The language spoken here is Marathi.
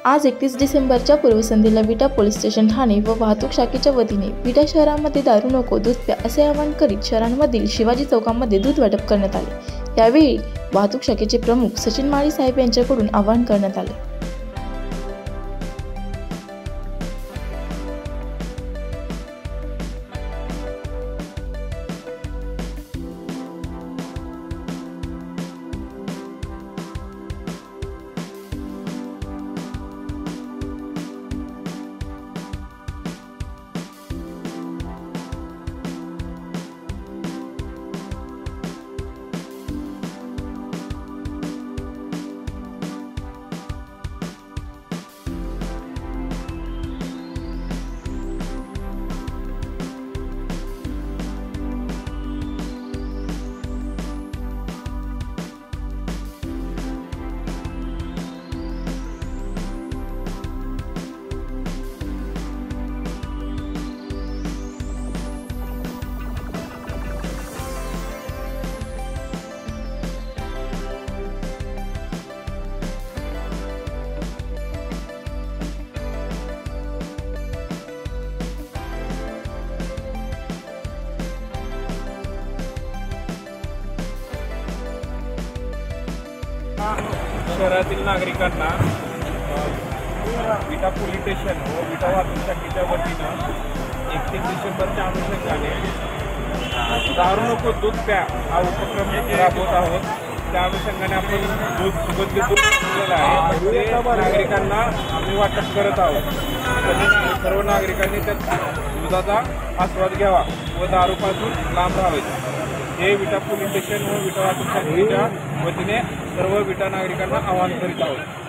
आज 31 डिसेंबरच्या पूर्वसंध्येला विटा पोलीस स्टेशन ठाणे व वाहतूक शाखेच्या वतीने विटा शहरामध्ये दारू नको दूध प्या असे आवाहन करीत शहरांमधील शिवाजी चौकामध्ये दूध वाटप करण्यात आले। यावेळी वाहतूक शाखेचे प्रमुख सचिन माळी साहेब यांच्याकडून आवाहन करण्यात आले। शहरातील नागरिकांना विटा पोलीस स्टेशन व विटा वाहतूक शाखेच्या वतीनं 31 डिसेंबरच्या अनुषंगाने दारू नको दूध प्या हा उपक्रम राबवत आहोत। त्या अनुषंगाने आपण सुगंधित दूध घेतलेलं आहे, ते नागरिकांना आम्ही वाटप करत आहोत। सर्व नागरिकांनी त्या दुधाचा आस्वाद घ्यावा व दारूपासून लांब राहावे, हे विटा पोलीस स्टेशन व विटा वाहतूक शाखेच्या वतीने सर्व विटा नागरिकांना आवाहन करीत आहोत।